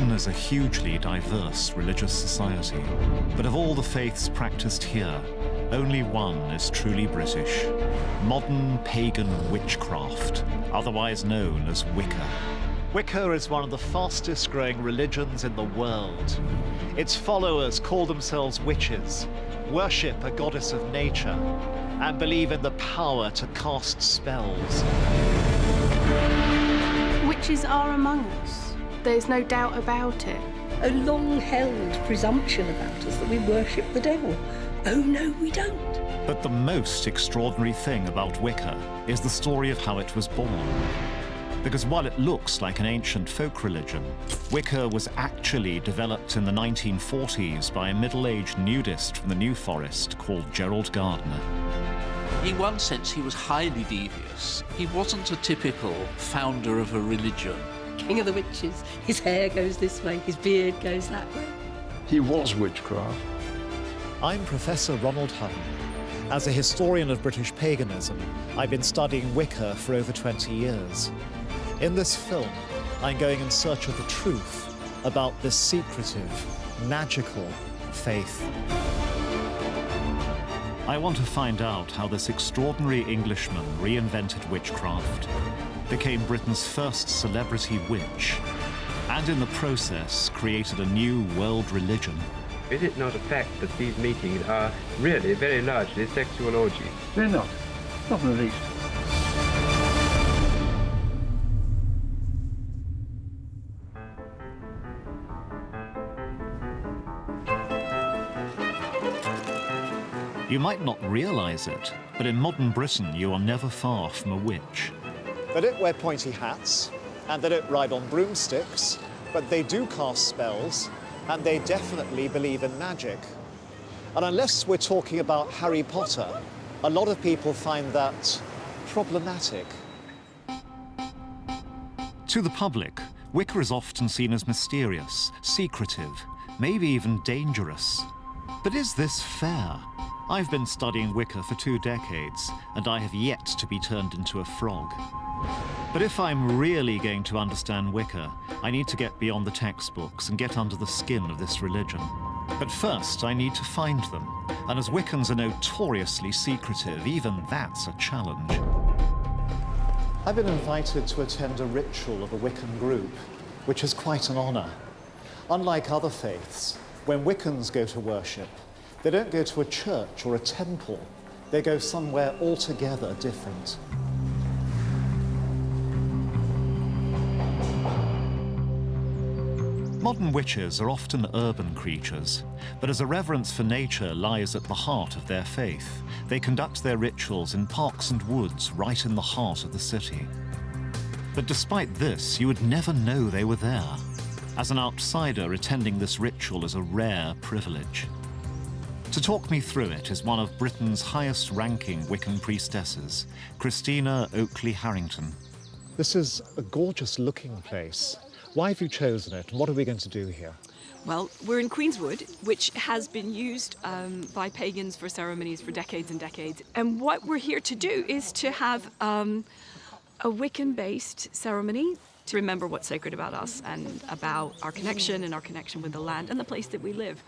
Britain is a hugely diverse religious society, but of all the faiths practiced here, only one is truly British: modern pagan witchcraft, otherwise known as Wicca. Wicca is one of the fastest growing religions in the world. Its followers call themselves witches, worship a goddess of nature, and believe in the power to cast spells. Witches are among us. There's no doubt about it. A long-held presumption about us that we worship the devil. Oh, no, we don't. But the most extraordinary thing about Wicca is the story of how it was born. Because while it looks like an ancient folk religion, Wicca was actually developed in the 1940s by a middle-aged nudist from the New Forest called Gerald Gardner. In one sense, he was highly devious. He wasn't a typical founder of a religion. King of the witches. His hair goes this way, his beard goes that way. He was witchcraft. I'm Professor Ronald Hutton. As a historian of British paganism, I've been studying Wicca for over 20 years. In this film, I'm going in search of the truth about this secretive, magical faith. I want to find out how this extraordinary Englishman reinvented witchcraft, became Britain's first celebrity witch, and in the process created a new world religion. Is it not a fact that these meetings are really very largely sexual orgies? They're not. Not in the least. You might not realize it, but in modern Britain, you are never far from a witch. They don't wear pointy hats, and they don't ride on broomsticks, but they do cast spells, and they definitely believe in magic. And unless we're talking about Harry Potter, a lot of people find that problematic. To the public, Wicca is often seen as mysterious, secretive, maybe even dangerous. But is this fair? I've been studying Wicca for 2 decades, and I have yet to be turned into a frog. But if I'm really going to understand Wicca, I need to get beyond the textbooks and get under the skin of this religion. But first, I need to find them. And as Wiccans are notoriously secretive, even that's a challenge. I've been invited to attend a ritual of a Wiccan group, which is quite an honor. Unlike other faiths, when Wiccans go to worship, they don't go to a church or a temple. They go somewhere altogether different. Modern witches are often urban creatures, but as a reverence for nature lies at the heart of their faith, they conduct their rituals in parks and woods right in the heart of the city. But despite this, you would never know they were there. As an outsider, attending this ritual is a rare privilege. To talk me through it is one of Britain's highest-ranking Wiccan priestesses, Christina Oakley-Harrington. This is a gorgeous-looking place. Why have you chosen it, and what are we going to do here? Well, we're in Queenswood, which has been used by pagans for ceremonies for decades and decades. And what we're here to do is to have a Wiccan-based ceremony to remember what's sacred about us and about our connection with the land and the place that we live.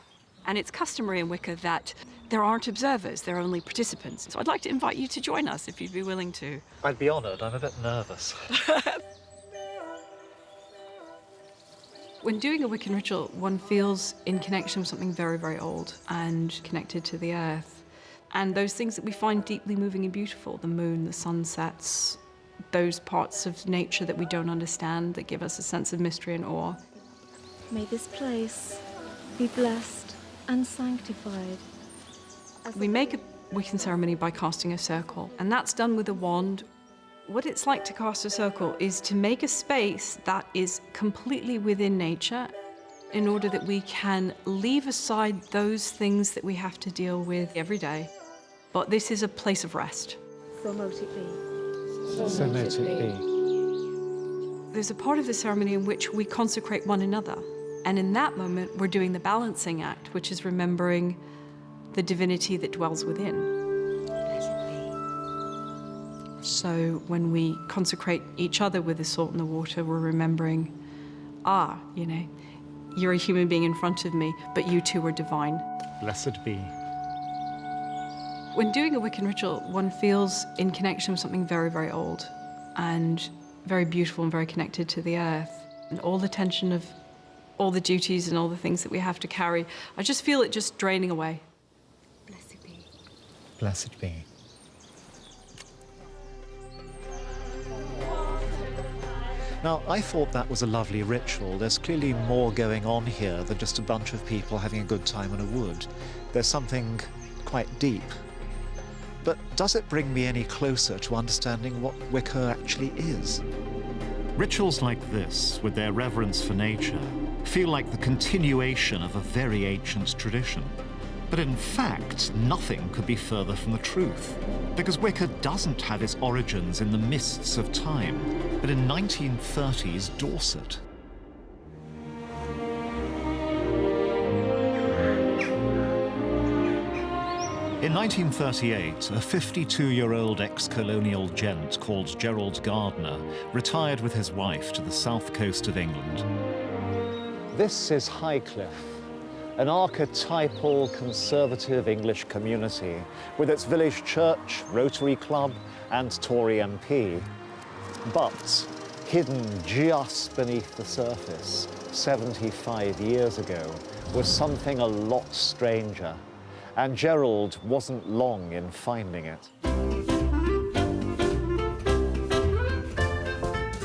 And it's customary in Wicca that there aren't observers, there are only participants. So I'd like to invite you to join us if you'd be willing to. I'd be honored. I'm a bit nervous. When doing a Wiccan ritual, one feels in connection with something very, very old and connected to the earth. And those things that we find deeply moving and beautiful, the moon, the sunsets, those parts of nature that we don't understand that give us a sense of mystery and awe. May this place be blessed and sanctified. We make a Wiccan ceremony by casting a circle, and that's done with a wand. What it's like to cast a circle is to make a space that is completely within nature in order that we can leave aside those things that we have to deal with every day. But this is a place of rest. So mote it be. So mote it be. There's a part of the ceremony in which we consecrate one another. And in that moment, we're doing the balancing act, which is remembering the divinity that dwells within. So when we consecrate each other with the salt and the water, we're remembering, you're a human being in front of me, but you too are divine. Blessed be. When doing a Wiccan ritual, one feels in connection with something very, very old and very beautiful and very connected to the earth. And all the tension of all the duties and all the things that we have to carry, I just feel it just draining away. Blessed be. Blessed be. Now, I thought that was a lovely ritual. There's clearly more going on here than just a bunch of people having a good time in a wood. There's something quite deep. But does it bring me any closer to understanding what Wicca actually is? Rituals like this, with their reverence for nature, feel like the continuation of a very ancient tradition. But in fact, nothing could be further from the truth, because Wicca doesn't have its origins in the mists of time, but in 1930s Dorset. In 1938, a 52-year-old ex-colonial gent called Gerald Gardner retired with his wife to the south coast of England. This is Highcliffe, an archetypal conservative English community with its village church, Rotary Club and Tory MP. But hidden just beneath the surface, 75 years ago, was something a lot stranger. And Gerald wasn't long in finding it.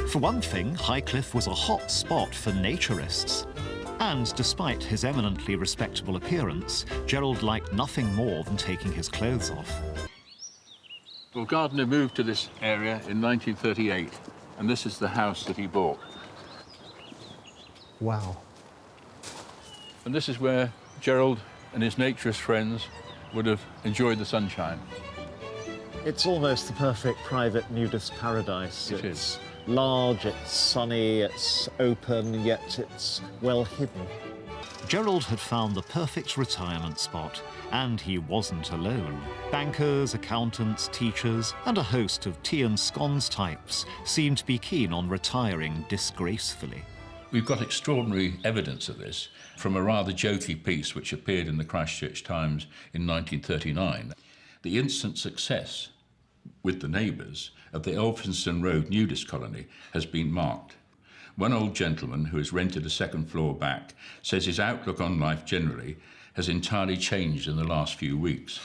For one thing, Highcliffe was a hot spot for naturists. And despite his eminently respectable appearance, Gerald liked nothing more than taking his clothes off. Well, Gardner moved to this area in 1938, and this is the house that he bought. Wow. And this is where Gerald and his naturist friends would have enjoyed the sunshine. It's almost the perfect private nudist paradise. It it's is. Large, it's sunny, it's open, yet it's well hidden. Gerald had found the perfect retirement spot, and he wasn't alone. Bankers, accountants, teachers, and a host of tea and scones types seemed to be keen on retiring disgracefully. We've got extraordinary evidence of this from a rather jokey piece which appeared in the Christchurch Times in 1939. The instant success with the neighbours of the Elphinstone Road nudist colony has been marked. One old gentleman who has rented a second floor back says his outlook on life generally has entirely changed in the last few weeks.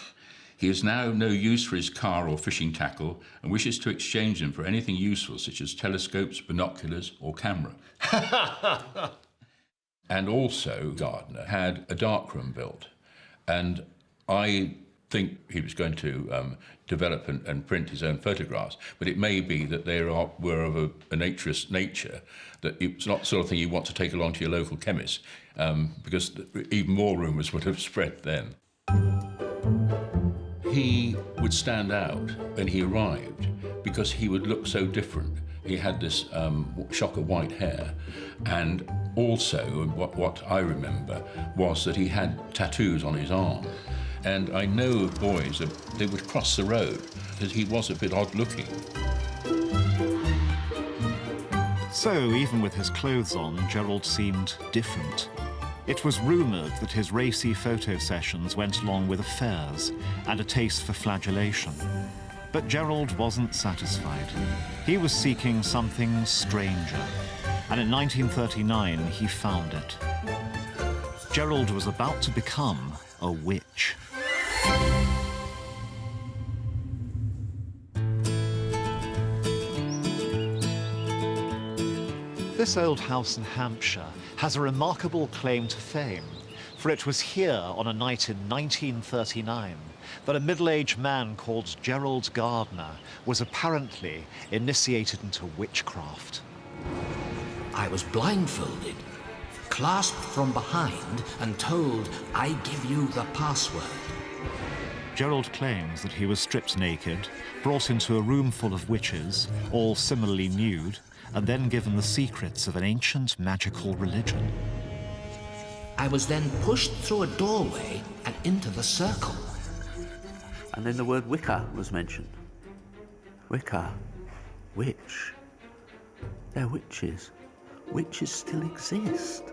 He has now no use for his car or fishing tackle and wishes to exchange them for anything useful such as telescopes, binoculars or camera. And also Gardner had a darkroom built, and I think he was going to develop and print his own photographs, but it may be that they were of a naturist nature, that it's not the sort of thing you want to take along to your local chemist, because even more rumours would have spread then. He would stand out when he arrived because he would look so different. He had this shock of white hair, and also what I remember was that he had tattoos on his arm. And I know of boys that they would cross the road because he was a bit odd looking. So even with his clothes on, Gerald seemed different. It was rumoured that his racy photo sessions went along with affairs and a taste for flagellation. But Gerald wasn't satisfied. He was seeking something stranger, and in 1939 he found it. Gerald was about to become a witch. This old house in Hampshire has a remarkable claim to fame, for it was here on a night in 1939 that a middle-aged man called Gerald Gardner was apparently initiated into witchcraft. I was blindfolded, clasped from behind and told, "I give you the password." Gerald claims that he was stripped naked, brought into a room full of witches, all similarly nude, and then given the secrets of an ancient magical religion. I was then pushed through a doorway and into the circle. And then the word Wicca was mentioned. Wicca, witch. They're witches. Witches still exist.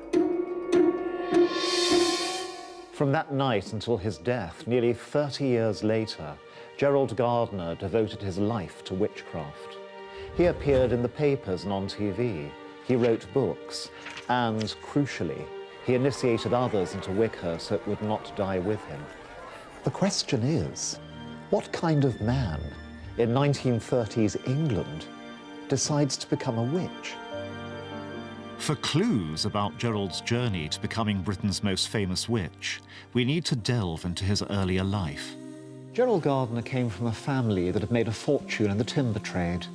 From that night until his death, nearly 30 years later, Gerald Gardner devoted his life to witchcraft. He appeared in the papers and on TV. He wrote books, and, crucially, he initiated others into Wicca so it would not die with him. The question is, what kind of man in 1930s England decides to become a witch? For clues about Gerald's journey to becoming Britain's most famous witch, we need to delve into his earlier life. Gerald Gardner came from a family that had made a fortune in the timber trade.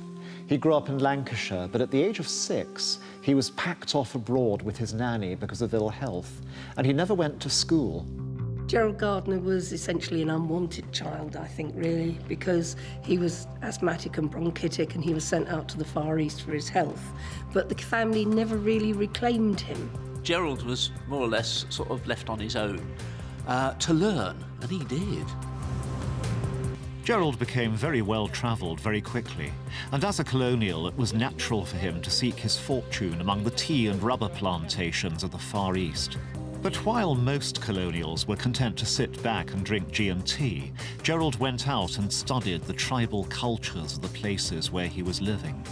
He grew up in Lancashire, but at the age of 6, he was packed off abroad with his nanny because of ill health, and he never went to school. Gerald Gardner was essentially an unwanted child, I think, really, because he was asthmatic and bronchitic and he was sent out to the Far East for his health. But the family never really reclaimed him. Gerald was more or less sort of left on his own to learn, and he did. Gerald became very well-travelled very quickly, and as a colonial it was natural for him to seek his fortune among the tea and rubber plantations of the Far East. But while most colonials were content to sit back and drink G&T, Gerald went out and studied the tribal cultures of the places where he was living.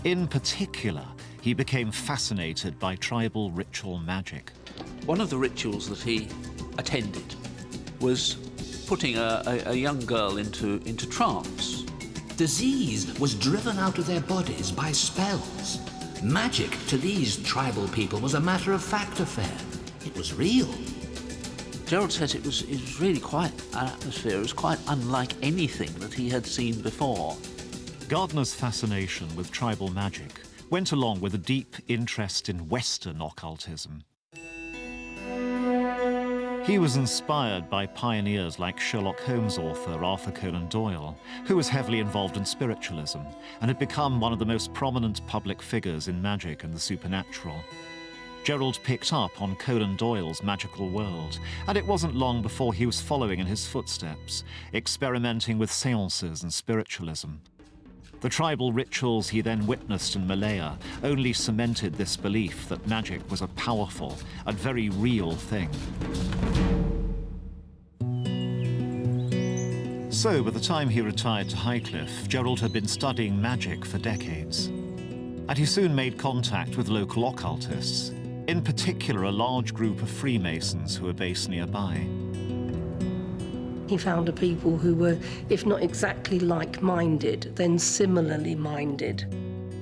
In particular, he became fascinated by tribal ritual magic. One of the rituals that he attended was putting a young girl into trance. Disease was driven out of their bodies by spells. Magic to these tribal people was a matter-of-fact affair. It was real. Gerald says it was really quite an atmosphere. It was quite unlike anything that he had seen before. Gardner's fascination with tribal magic went along with a deep interest in Western occultism. He was inspired by pioneers like Sherlock Holmes author Arthur Conan Doyle, who was heavily involved in spiritualism and had become one of the most prominent public figures in magic and the supernatural. Gerald picked up on Conan Doyle's magical world, and it wasn't long before he was following in his footsteps, experimenting with seances and spiritualism. The tribal rituals he then witnessed in Malaya only cemented this belief that magic was a powerful and very real thing. So, by the time he retired to Highcliffe, Gerald had been studying magic for decades. And he soon made contact with local occultists, in particular a large group of Freemasons who were based nearby. He found a people who were, if not exactly like-minded, then similarly minded.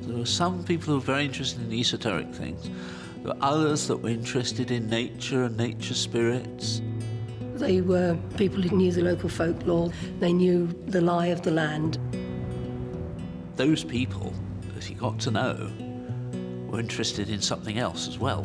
There were some people who were very interested in esoteric things. There were others that were interested in nature and nature spirits. They were people who knew the local folklore. They knew the lie of the land. Those people, as he got to know, were interested in something else as well.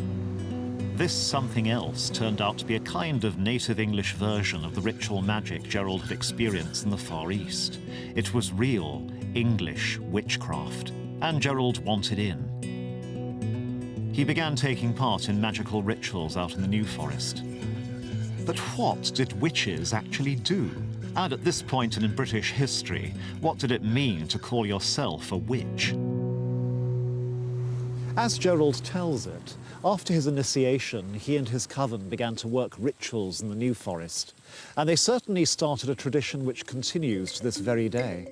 This something else turned out to be a kind of native English version of the ritual magic Gerald had experienced in the Far East. It was real English witchcraft, and Gerald wanted in. He began taking part in magical rituals out in the New Forest. But what did witches actually do? And at this point in British history, what did it mean to call yourself a witch? As Gerald tells it, after his initiation, he and his coven began to work rituals in the New Forest, and they certainly started a tradition which continues to this very day.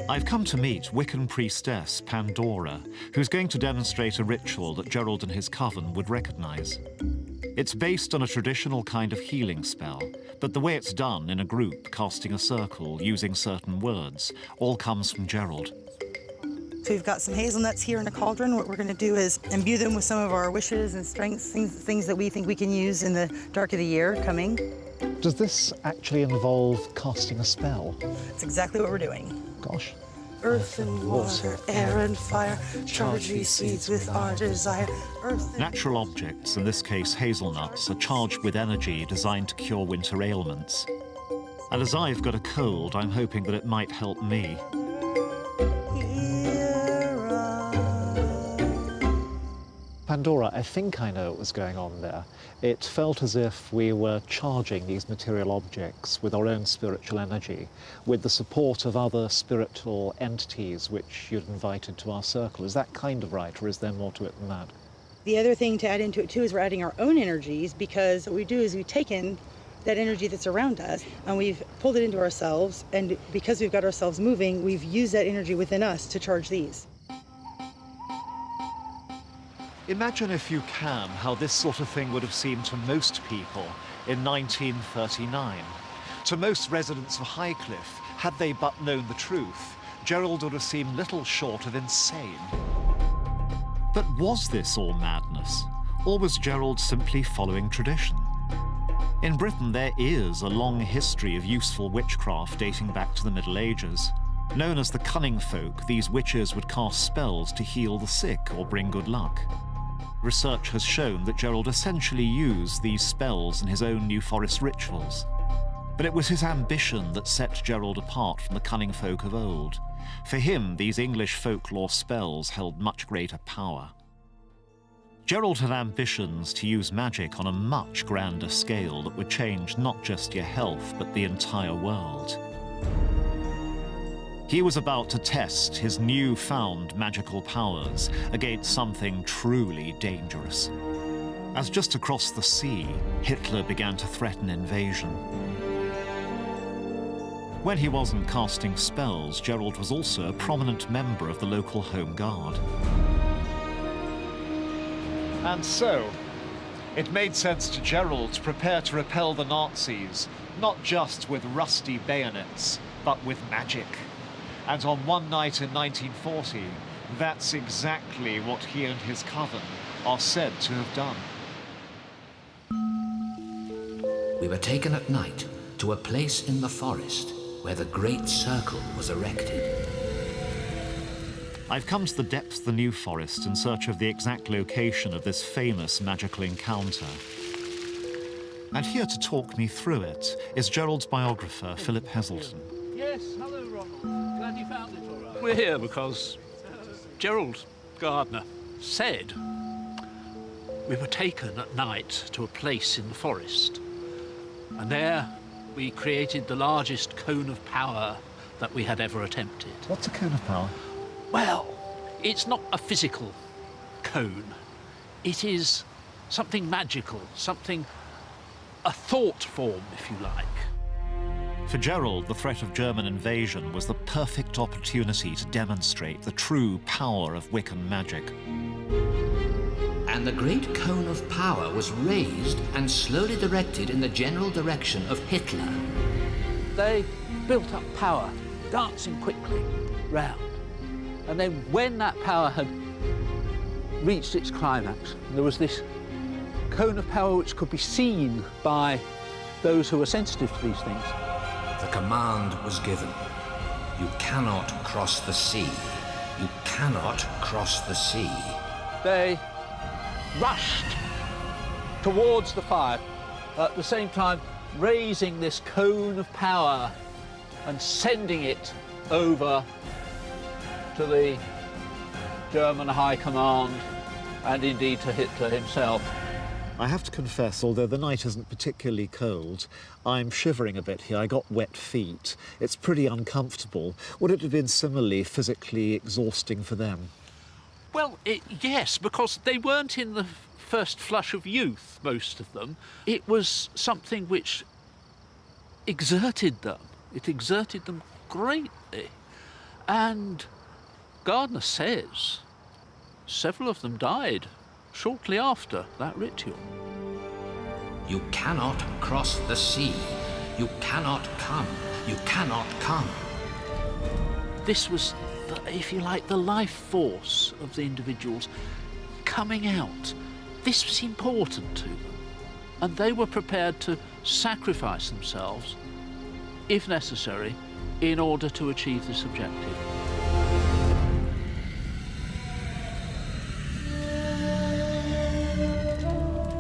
I've come to meet Wiccan priestess Pandora, who's going to demonstrate a ritual that Gerald and his coven would recognize. It's based on a traditional kind of healing spell, but the way it's done in a group, casting a circle, using certain words, all comes from Gerald. So we've got some hazelnuts here in a cauldron. What we're going to do is imbue them with some of our wishes and strengths, things that we think we can use in the dark of the year coming. Does this actually involve casting a spell? That's exactly what we're doing. Gosh. Earth and water, air and fire, charge these seeds with our desire. Natural objects, in this case hazelnuts, are charged with energy designed to cure winter ailments. And as I've got a cold, I'm hoping that it might help me. Pandora, I think I know what was going on there. It felt as if we were charging these material objects with our own spiritual energy, with the support of other spiritual entities which you'd invited to our circle. Is that kind of right, or is there more to it than that? The other thing to add into it too is we're adding our own energies, because what we do is we've taken that energy that's around us and we've pulled it into ourselves, and because we've got ourselves moving, we've used that energy within us to charge these. Imagine, if you can, how this sort of thing would have seemed to most people in 1939. To most residents of Highcliffe, had they but known the truth, Gerald would have seemed little short of insane. But was this all madness, or was Gerald simply following tradition? In Britain, there is a long history of useful witchcraft dating back to the Middle Ages. Known as the cunning folk, these witches would cast spells to heal the sick or bring good luck. Research has shown that Gerald essentially used these spells in his own New Forest rituals. But it was his ambition that set Gerald apart from the cunning folk of old. For him, these English folklore spells held much greater power. Gerald had ambitions to use magic on a much grander scale that would change not just your health, but the entire world. He was about to test his newfound magical powers against something truly dangerous. As just across the sea, Hitler began to threaten invasion. When he wasn't casting spells, Gerald was also a prominent member of the local Home Guard. And so, it made sense to Gerald to prepare to repel the Nazis, not just with rusty bayonets, but with magic. And on one night in 1940, that's exactly what he and his coven are said to have done. We were taken at night to a place in the forest where the Great Circle was erected. I've come to the depths of the New Forest in search of the exact location of this famous magical encounter. And here to talk me through it is Gerald's biographer, Philip Heselton. Yes, hello, Ronald. Glad you found it all right. We're here because Gerald Gardner said we were taken at night to a place in the forest. And there we created the largest cone of power that we had ever attempted. What's a cone of power? Well, it's not a physical cone. It is something magical, a thought form, if you like. For Gerald, the threat of German invasion was the perfect opportunity to demonstrate the true power of Wiccan magic. And the great cone of power was raised and slowly directed in the general direction of Hitler. They built up power, dancing quickly round. And then when that power had reached its climax, there was this cone of power which could be seen by those who were sensitive to these things. The command was given. You cannot cross the sea. You cannot cross the sea. They rushed towards the fire, at the same time raising this cone of power and sending it over to the German High Command and indeed to Hitler himself. I have to confess, although the night isn't particularly cold, I'm shivering a bit here. I got wet feet. It's pretty uncomfortable. Would it have been similarly physically exhausting for them? Well, yes, because they weren't in the first flush of youth, most of them. It was something which exerted them. It exerted them greatly. And Gardner says several of them died shortly after that ritual. You cannot cross the sea. You cannot come. You cannot come. This was, if you like, the life force of the individuals coming out. This was important to them. And they were prepared to sacrifice themselves, if necessary, in order to achieve this objective.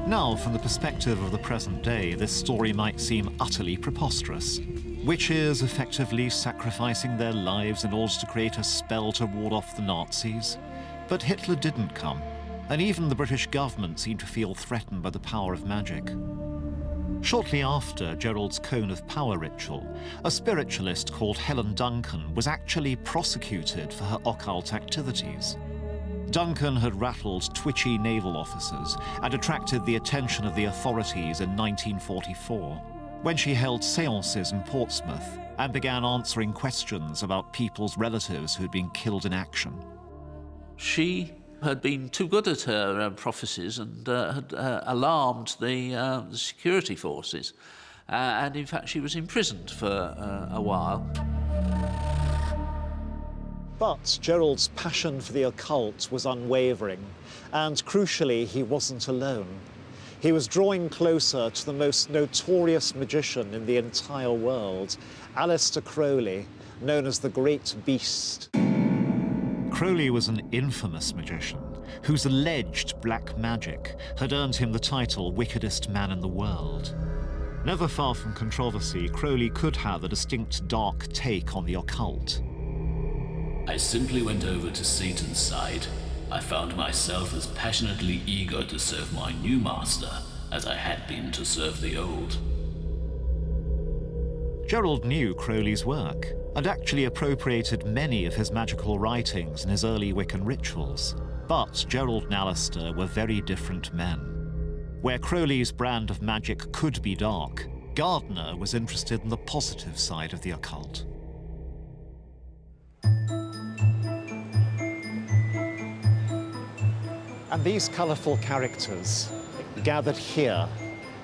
Now, from the perspective of the present day, this story might seem utterly preposterous. Witches effectively sacrificing their lives in order to create a spell to ward off the Nazis. But Hitler didn't come, and even the British government seemed to feel threatened by the power of magic. Shortly after Gerald's Cone of Power ritual, a spiritualist called Helen Duncan was actually prosecuted for her occult activities. Duncan had rattled twitchy naval officers and attracted the attention of the authorities in 1944, when she held séances in Portsmouth and began answering questions about people's relatives who'd been killed in action. She had been too good at her prophecies and had alarmed the security forces. And in fact, she was imprisoned for a while. But Gerald's passion for the occult was unwavering, and crucially, he wasn't alone. He was drawing closer to the most notorious magician in the entire world, Aleister Crowley, known as the Great Beast. Crowley was an infamous magician whose alleged black magic had earned him the title wickedest man in the world. Never far from controversy, Crowley could have a distinct dark take on the occult. I simply went over to Satan's side. I found myself as passionately eager to serve my new master as I had been to serve the old. Gerald knew Crowley's work and actually appropriated many of his magical writings in his early Wiccan rituals. But Gerald and Aleister were very different men. Where Crowley's brand of magic could be dark, Gardner was interested in the positive side of the occult. And these colourful characters gathered here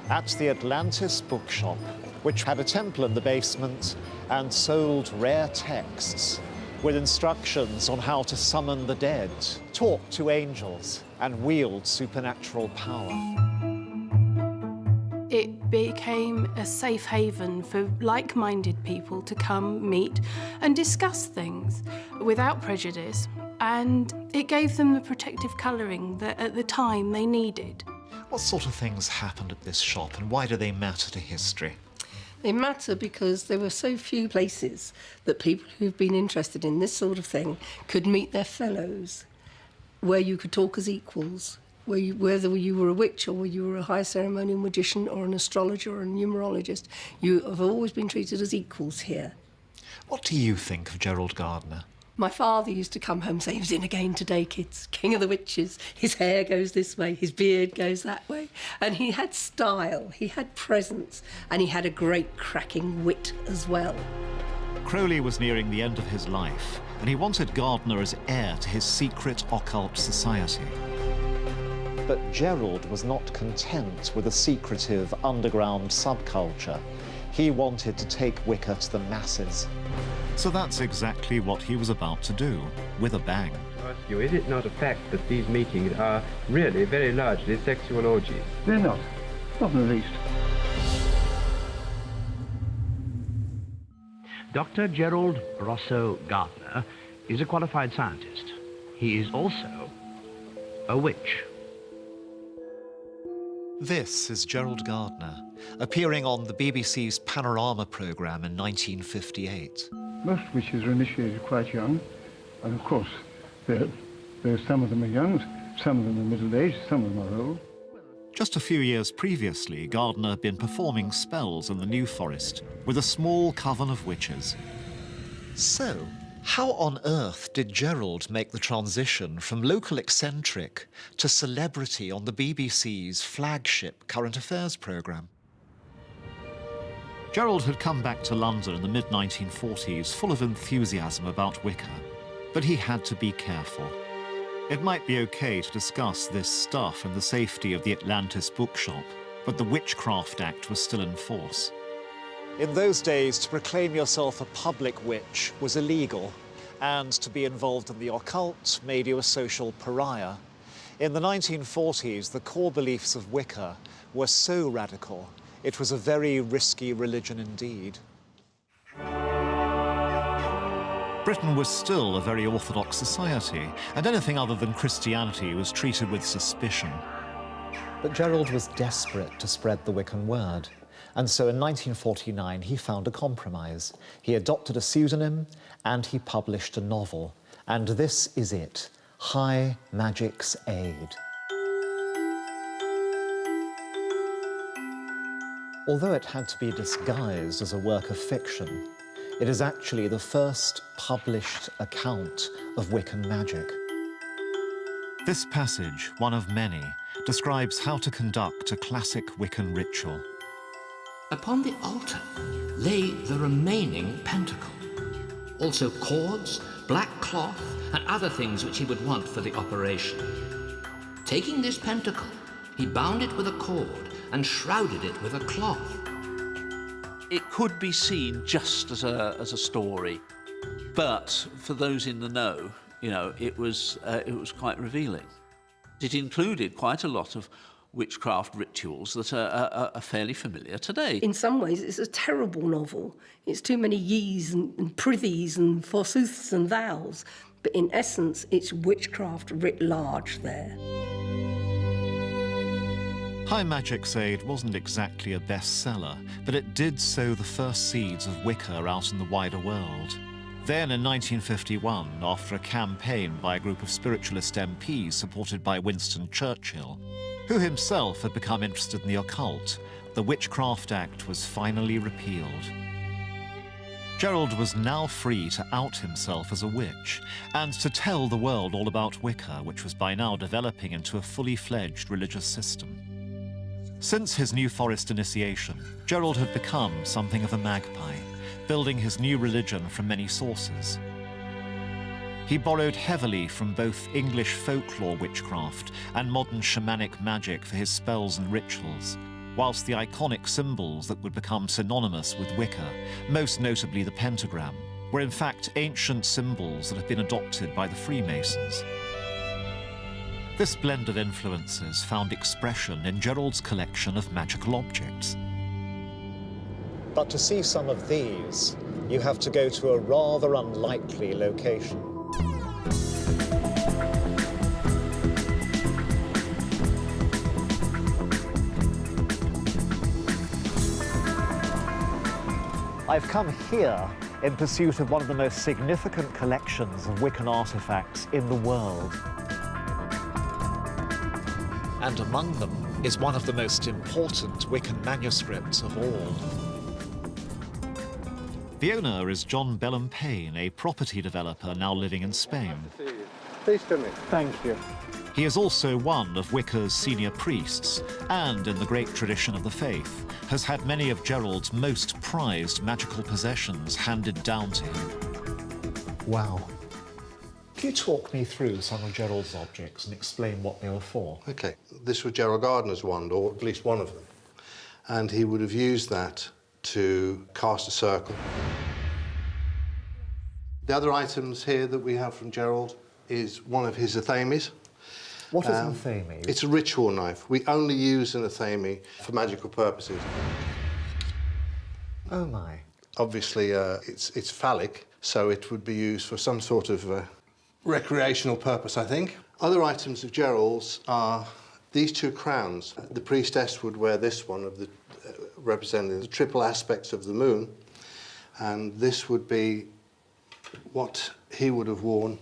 at the Atlantis bookshop, which had a temple in the basement and sold rare texts with instructions on how to summon the dead, talk to angels, and wield supernatural power. It became a safe haven for like-minded people to come, meet, and discuss things without prejudice, and it gave them the protective colouring that at the time they needed. What sort of things happened at this shop, and why do they matter to history? They matter because there were so few places that people who've been interested in this sort of thing could meet their fellows, where you could talk as equals, whether you were a witch or whether you were a high ceremonial magician or an astrologer or a numerologist, you have always been treated as equals here. What do you think of Gerald Gardner? My father used to come home and say, he was in again today, kids, king of the witches. His hair goes this way, his beard goes that way. And he had style, he had presence, and he had a great cracking wit as well. Crowley was nearing the end of his life, and he wanted Gardner as heir to his secret occult society. But Gerald was not content with a secretive underground subculture. He wanted to take Wicca to the masses. So that's exactly what he was about to do, with a bang. Is it not a fact that these meetings are really very largely sexual orgies? They're not in the least. Dr. Gerald Rosso Gardner is a qualified scientist. He is also a witch. This is Gerald Gardner, appearing on the BBC's Panorama programme in 1958. Most witches are initiated quite young, and of course, some of them are young, some of them are middle-aged, some of them are old. Just a few years previously, Gardner had been performing spells in the New Forest with a small coven of witches. So, how on earth did Gerald make the transition from local eccentric to celebrity on the BBC's flagship current affairs programme? Gerald had come back to London in the mid-1940s full of enthusiasm about Wicca, but he had to be careful. It might be okay to discuss this stuff in the safety of the Atlantis bookshop, but the Witchcraft Act was still in force. In those days, to proclaim yourself a public witch was illegal, and to be involved in the occult made you a social pariah. In the 1940s, the core beliefs of Wicca were so radical, it was a very risky religion indeed. Britain was still a very orthodox society, and anything other than Christianity was treated with suspicion. But Gerald was desperate to spread the Wiccan word, and so in 1949 he found a compromise. He adopted a pseudonym and he published a novel, and this is it, High Magic's Aid. Although it had to be disguised as a work of fiction, it is actually the first published account of Wiccan magic. This passage, one of many, describes how to conduct a classic Wiccan ritual. Upon the altar lay the remaining pentacle. Also cords, black cloth, and other things which he would want for the operation. Taking this pentacle, he bound it with a cord and shrouded it with a cloth. It could be seen just as a story, but for those in the know, you know, it was quite revealing. It included quite a lot of witchcraft rituals that are fairly familiar today. In some ways, it's a terrible novel. It's too many yees and prithys and forsooths and thous. But in essence, it's witchcraft writ large there. High Magic's Aid wasn't exactly a bestseller, but it did sow the first seeds of Wicca out in the wider world. Then in 1951, after a campaign by a group of spiritualist MPs supported by Winston Churchill, who himself had become interested in the occult, the Witchcraft Act was finally repealed. Gerald was now free to out himself as a witch and to tell the world all about Wicca, which was by now developing into a fully fledged religious system. Since his New Forest initiation, Gerald had become something of a magpie, building his new religion from many sources. He borrowed heavily from both English folklore witchcraft and modern shamanic magic for his spells and rituals, whilst the iconic symbols that would become synonymous with Wicca, most notably the pentagram, were in fact ancient symbols that had been adopted by the Freemasons. This blend of influences found expression in Gerald's collection of magical objects. But to see some of these, you have to go to a rather unlikely location. I've come here in pursuit of one of the most significant collections of Wiccan artifacts in the world. And among them is one of the most important Wiccan manuscripts of all. The owner is John Bellum Payne, a property developer now living in Spain. Please come in. Thank you. He is also one of Wicca's senior priests, and in the great tradition of the faith, has had many of Gerald's most prized magical possessions handed down to him. Wow. Can you talk me through some of Gerald's objects and explain what they were for? OK, this was Gerald Gardner's wand, or at least one of them. And he would have used that to cast a circle. The other items here that we have from Gerald is one of his athames. What is an athame? It's a ritual knife. We only use an athame for magical purposes. Oh, my. Obviously, it's phallic, so it would be used for some sort of recreational purpose, I think. Other items of Gerald's are these two crowns. The priestess would wear this one, of the representing the triple aspects of the moon, and this would be what he would have worn,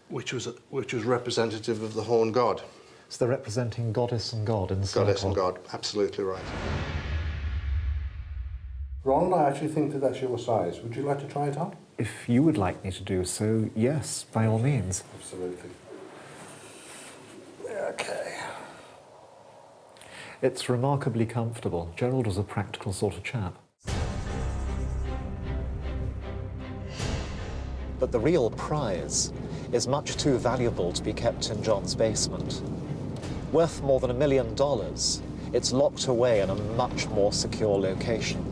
which was representative of the horn god. So they're representing goddess and god in the circle? Goddess and god, absolutely right. Ron, I actually think that that's your size. Would you like to try it on? If you would like me to do so, yes, by all means. Absolutely. OK. It's remarkably comfortable. Gerald was a practical sort of chap. But the real prize is much too valuable to be kept in John's basement. Worth more than $1 million, it's locked away in a much more secure location.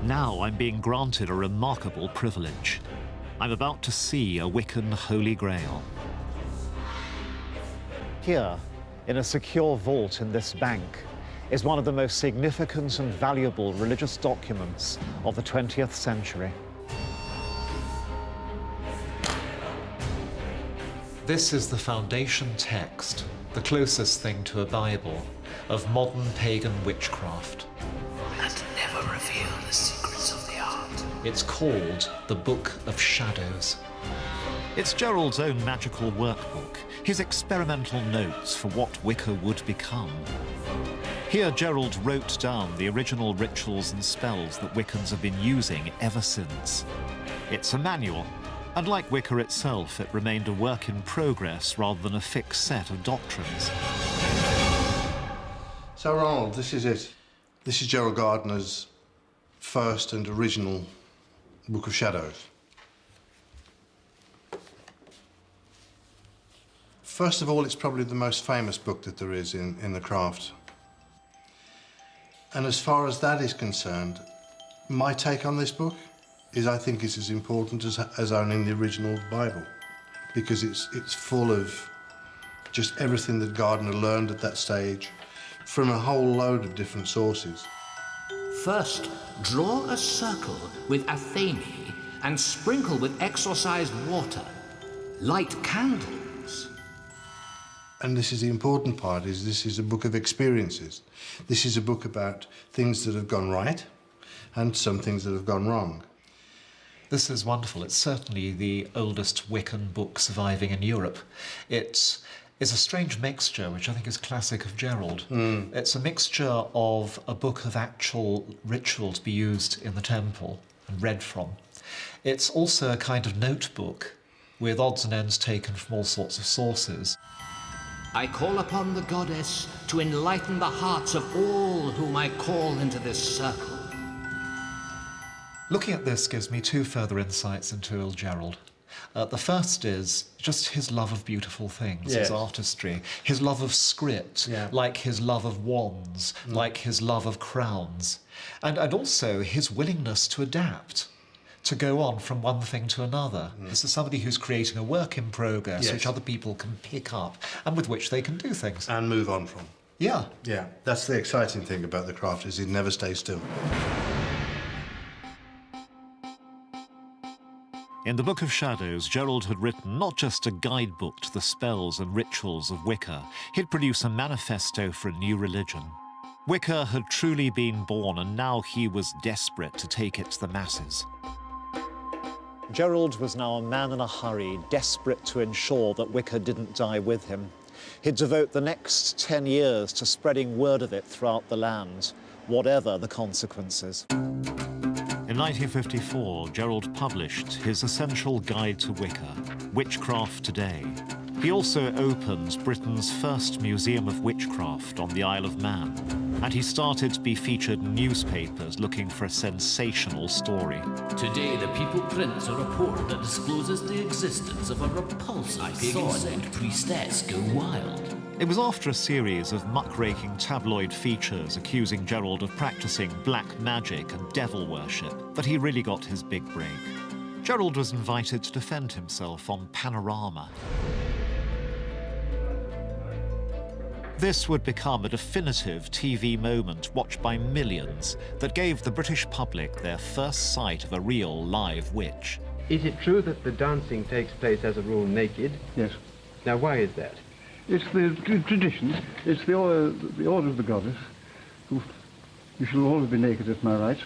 Now I'm being granted a remarkable privilege. I'm about to see a Wiccan Holy Grail. Here, in a secure vault in this bank, is one of the most significant and valuable religious documents of the 20th century. This is the foundation text, the closest thing to a Bible, of modern pagan witchcraft. And never reveal the secrets of the art. It's called the Book of Shadows. It's Gerald's own magical workbook, his experimental notes for what Wicca would become. Here Gerald wrote down the original rituals and spells that Wiccans have been using ever since. It's a manual, And like Wicca itself, it remained a work in progress rather than a fixed set of doctrines. So, Ronald, this is it. This is Gerald Gardner's first and original Book of Shadows. First of all, it's probably the most famous book that there is in the craft. And as far as that is concerned, my take on this book is I think it's as important as owning the original Bible, because it's full of just everything that Gardner learned at that stage from a whole load of different sources. First, draw a circle with athame and sprinkle with exorcised water. Light candles. And this is the important part, is this is a book of experiences. This is a book about things that have gone right and some things that have gone wrong. This is wonderful. It's certainly the oldest Wiccan book surviving in Europe. It is a strange mixture, which I think is classic of Gerald. It's a mixture of a book of actual ritual to be used in the temple and read from. It's also a kind of notebook with odds and ends taken from all sorts of sources. I call upon the goddess to enlighten the hearts of all whom I call into this circle. Looking at this gives me two further insights into old Gerald. The first is just his love of beautiful things, his artistry, his love of script, like his love of wands, like his love of crowns, and also his willingness to adapt, to go on from one thing to another. This is somebody who's creating a work in progress which other people can pick up and with which they can do things. And move on from. Yeah. Yeah, that's the exciting thing about the craft, is it never stays still. In the Book of Shadows, Gerald had written not just a guidebook to the spells and rituals of Wicca, he'd produced a manifesto for a new religion. Wicca had truly been born, and now he was desperate to take it to the masses. Gerald was now a man in a hurry, desperate to ensure that Wicca didn't die with him. He'd devote the next 10 years to spreading word of it throughout the land, whatever the consequences. In 1954, Gerald published his essential guide to Wicca, Witchcraft Today. He also opened Britain's first museum of witchcraft on the Isle of Man, and he started to be featured in newspapers looking for a sensational story. Today, the People prints a report that discloses the existence of a repulsive pagan saint priestess go wild. It was after a series of muckraking tabloid features accusing Gerald of practicing black magic and devil worship that he really got his big break. Gerald was invited to defend himself on Panorama. This would become a definitive TV moment watched by millions that gave the British public their first sight of a real live witch. Is it true that the dancing takes place as a rule naked? Yes. Now, why is that? It's the tradition. It's the order of the goddess. Who, you shall always be naked, if my right.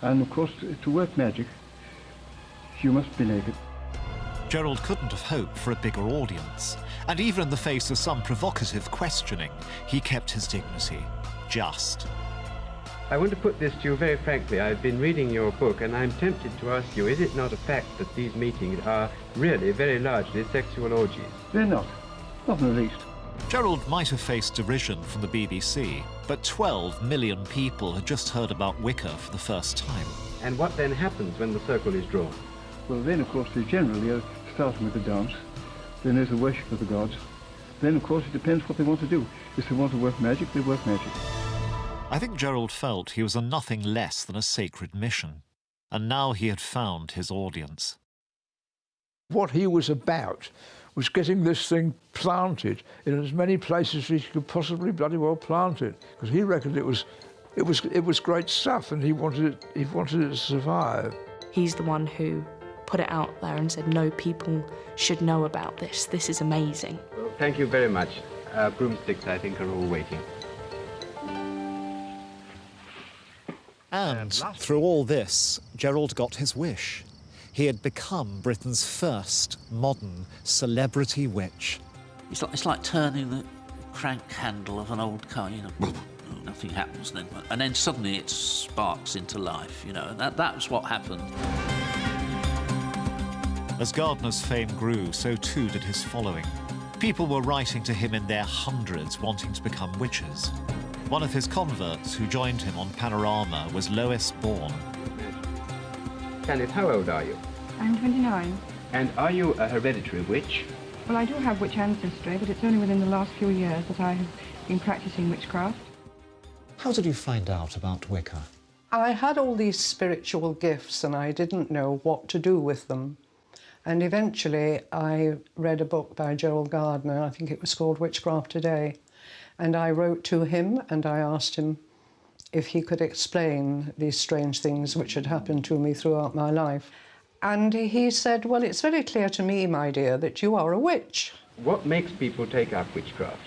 And of course, to work magic, you must be naked. Gerald couldn't have hoped for a bigger audience, and even in the face of some provocative questioning, he kept his dignity. Just. I want to put this to you very frankly. I've been reading your book, and I'm tempted to ask you, is it not a fact that these meetings are really very largely sexual orgies? They're not. Not in the least. Gerald might have faced derision from the BBC, but 12 million people had just heard about Wicca for the first time. And what then happens when the circle is drawn? Well, then, of course, they generally are starting with the dance. Then there's the worship of the gods. Then, of course, it depends what they want to do. If they want to work magic, they work magic. I think Gerald felt he was on nothing less than a sacred mission, and now he had found his audience. What he was about was getting this thing planted in as many places as he could possibly bloody well plant it, because he reckoned it was great stuff, and he wanted it to survive. He's the one who put it out there and said, no, people should know about this. This is amazing. Well, thank you very much. Broomsticks, I think, are all waiting. And through all this, Gerald got his wish. He had become Britain's first modern celebrity witch. It's like turning the crank handle of an old car, you know. Nothing happens then, and then suddenly it sparks into life, you know. That's what happened. As Gardner's fame grew, so too did his following. People were writing to him in their hundreds, wanting to become witches. One of his converts who joined him on Panorama was Lois Bourne. Janet, how old are you? I'm 29. And are you a hereditary witch? Well, I do have witch ancestry, but it's only within the last few years that I have been practicing witchcraft. How did you find out about Wicca? I had all these spiritual gifts and I didn't know what to do with them. And eventually I read a book by Gerald Gardner, I think it was called Witchcraft Today, and I wrote to him and I asked him if he could explain these strange things which had happened to me throughout my life. And he said, well, it's very clear to me, my dear, that you are a witch. What makes people take up witchcraft?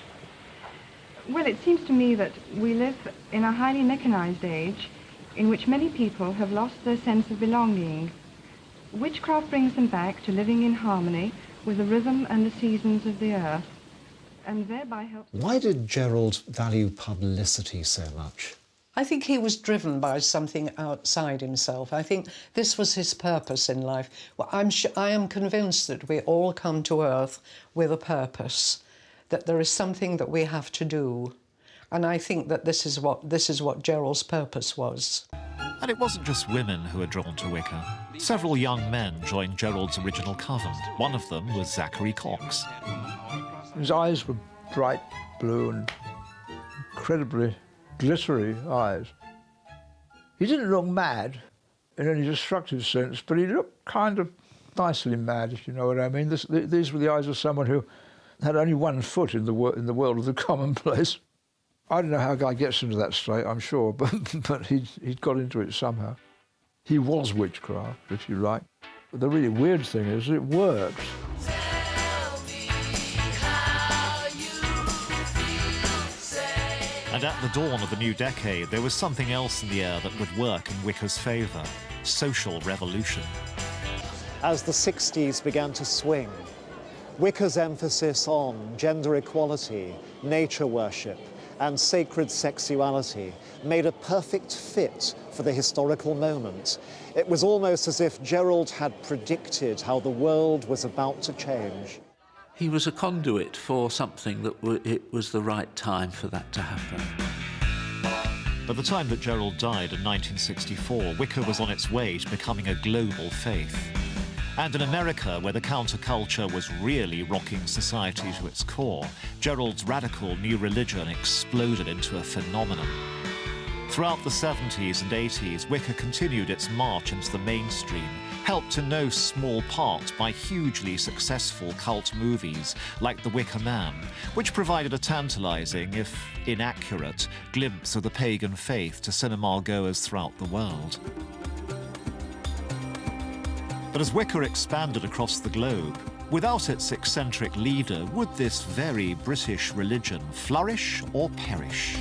Well, it seems to me that we live in a highly mechanized age in which many people have lost their sense of belonging. Witchcraft brings them back to living in harmony with the rhythm and the seasons of the earth, and thereby helps... Why did Gerald value publicity so much? I think he was driven by something outside himself. I think this was his purpose in life. Well, I am convinced that we all come to Earth with a purpose, that there is something that we have to do. And I think that this is what Gerald's purpose was. And it wasn't just women who were drawn to Wicca. Several young men joined Gerald's original coven. One of them was Zachary Cox. His eyes were bright blue and incredibly glittery eyes. He didn't look mad in any destructive sense, but he looked kind of nicely mad, if you know what I mean. These were the eyes of someone who had only one foot in the world of the commonplace. I don't know how a guy gets into that state, I'm sure, but he'd got into it somehow. He was witchcraft, if you like. But the really weird thing is it worked. And at the dawn of the new decade, there was something else in the air that would work in Wicca's favour: social revolution. As the 60s began to swing, Wicca's emphasis on gender equality, nature worship, and sacred sexuality made a perfect fit for the historical moment. It was almost as if Gerald had predicted how the world was about to change. He was a conduit for something that it was the right time for that to happen. By the time that Gerald died in 1964, Wicca was on its way to becoming a global faith. And in America, where the counterculture was really rocking society to its core, Gerald's radical new religion exploded into a phenomenon. Throughout the 70s and 80s, Wicca continued its march into the mainstream, helped in no small part by hugely successful cult movies like The Wicker Man, which provided a tantalizing, if inaccurate, glimpse of the pagan faith to cinema goers throughout the world. But as Wicca expanded across the globe, without its eccentric leader, would this very British religion flourish or perish?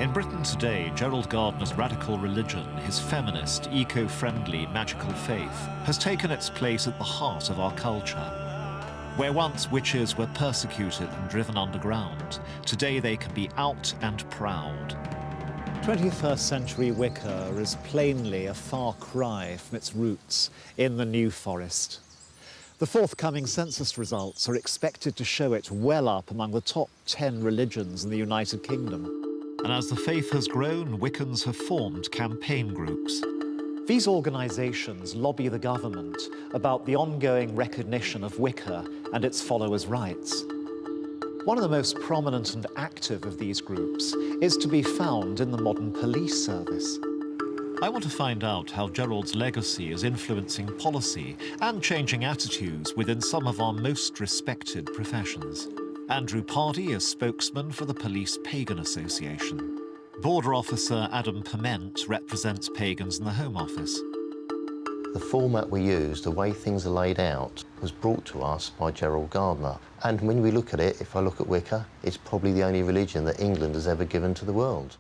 In Britain today, Gerald Gardner's radical religion, his feminist, eco-friendly, magical faith, has taken its place at the heart of our culture. Where once witches were persecuted and driven underground, today they can be out and proud. 21st century Wicca is plainly a far cry from its roots in the New Forest. The forthcoming census results are expected to show it well up among the top 10 religions in the United Kingdom. And as the faith has grown, Wiccans have formed campaign groups. These organisations lobby the government about the ongoing recognition of Wicca and its followers' rights. One of the most prominent and active of these groups is to be found in the modern police service. I want to find out how Gerald's legacy is influencing policy and changing attitudes within some of our most respected professions. Andrew Pardey is spokesman for the Police Pagan Association. Border Officer Adam Piment represents pagans in the Home Office. The format we use, the way things are laid out, was brought to us by Gerald Gardner. And when we look at it, if I look at Wicca, it's probably the only religion that England has ever given to the world.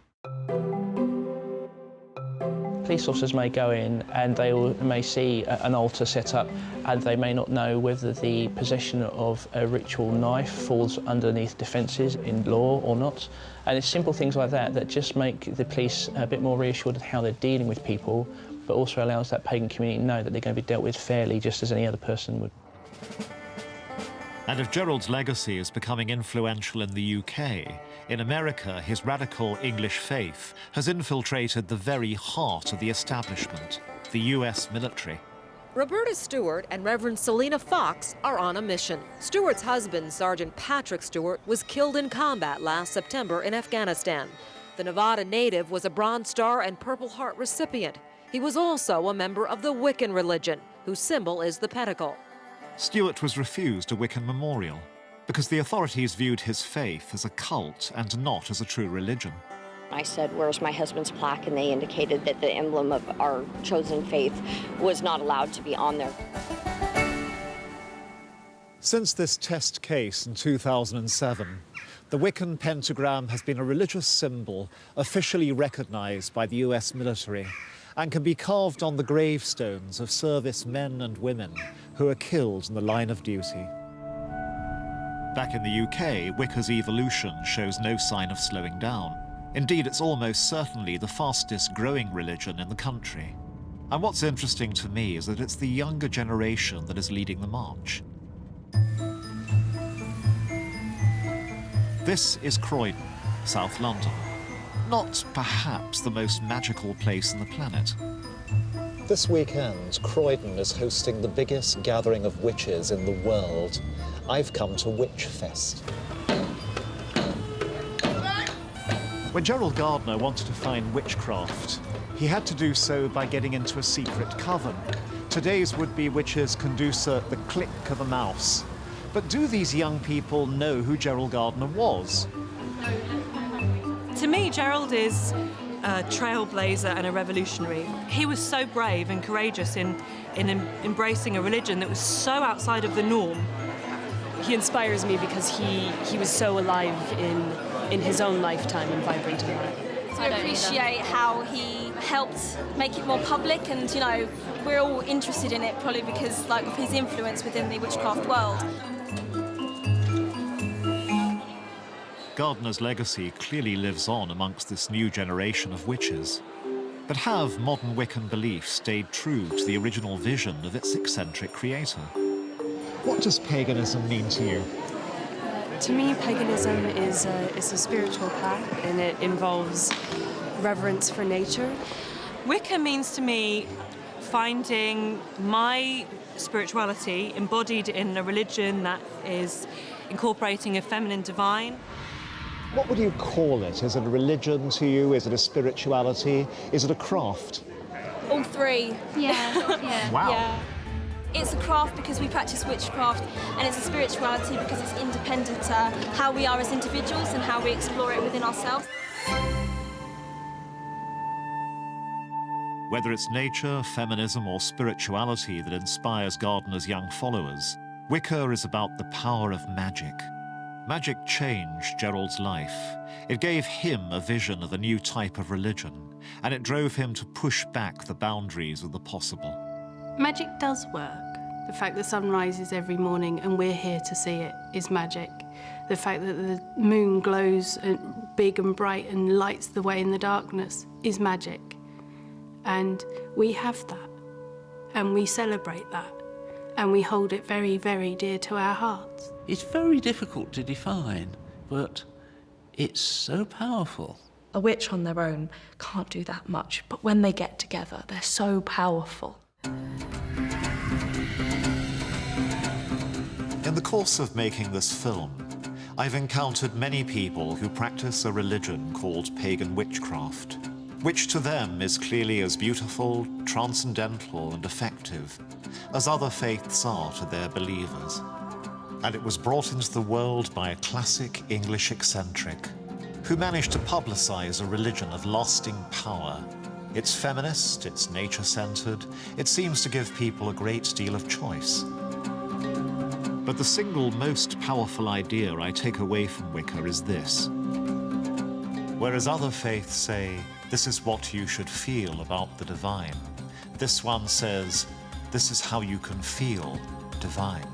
Police officers may go in and they may see an altar set up and they may not know whether the possession of a ritual knife falls underneath defences in law or not. And it's simple things like that that just make the police a bit more reassured of how they're dealing with people but also allows that pagan community to know that they're going to be dealt with fairly, just as any other person would. And if Gerald's legacy is becoming influential in the UK, in America, his radical English faith has infiltrated the very heart of the establishment, the US military. Roberta Stewart and Reverend Selena Fox are on a mission. Stewart's husband, Sergeant Patrick Stewart, was killed in combat last September in Afghanistan. The Nevada native was a Bronze Star and Purple Heart recipient. He was also a member of the Wiccan religion, whose symbol is the pentacle. Stewart was refused a Wiccan memorial because the authorities viewed his faith as a cult and not as a true religion. I said, "Where's my husband's plaque?" And they indicated that the emblem of our chosen faith was not allowed to be on there. Since this test case in 2007, the Wiccan pentagram has been a religious symbol officially recognised by the US military and can be carved on the gravestones of service men and women who are killed in the line of duty. Back in the UK, Wicca's evolution shows no sign of slowing down. Indeed, it's almost certainly the fastest growing religion in the country. And what's interesting to me is that it's the younger generation that is leading the march. This is Croydon, South London. Not perhaps the most magical place on the planet. This weekend, Croydon is hosting the biggest gathering of witches in the world. I've come to Witchfest. When Gerald Gardner wanted to find witchcraft, he had to do so by getting into a secret coven. Today's would-be witches can do so at the click of a mouse. But do these young people know who Gerald Gardner was? To me, Gerald is a trailblazer and a revolutionary. He was so brave and courageous in embracing a religion that was so outside of the norm. He inspires me because he was so alive in his own lifetime and vibrant in that. I appreciate how he helped make it more public, and you know, we're all interested in it probably because like of his influence within the witchcraft world. Gardner's legacy clearly lives on amongst this new generation of witches. But have modern Wiccan beliefs stayed true to the original vision of its eccentric creator? What does paganism mean to you? To me, paganism is a spiritual path, and it involves reverence for nature. Wicca means to me finding my spirituality embodied in a religion that is incorporating a feminine divine. What would you call it? Is it a religion to you? Is it a spirituality? Is it a craft? All three. Yeah. Yeah. Wow. Yeah. It's a craft because we practice witchcraft, and it's a spirituality because it's independent to how we are as individuals and how we explore it within ourselves. Whether it's nature, feminism, or spirituality that inspires Gardner's young followers, Wicca is about the power of magic. Magic changed Gerald's life. It gave him a vision of a new type of religion, and it drove him to push back the boundaries of the possible. Magic does work. The fact the sun rises every morning and we're here to see it is magic. The fact that the moon glows big and bright and lights the way in the darkness is magic. And we have that, and we celebrate that, and we hold it very, very dear to our hearts. It's very difficult to define, but it's so powerful. A witch on their own can't do that much, but when they get together, they're so powerful. In the course of making this film, I've encountered many people who practice a religion called pagan witchcraft, which to them is clearly as beautiful, transcendental, and effective as other faiths are to their believers. And it was brought into the world by a classic English eccentric who managed to publicize a religion of lasting power. It's feminist, it's nature-centered, it seems to give people a great deal of choice. But the single most powerful idea I take away from Wicca is this. Whereas other faiths say, this is what you should feel about the divine, this one says, this is how you can feel divine.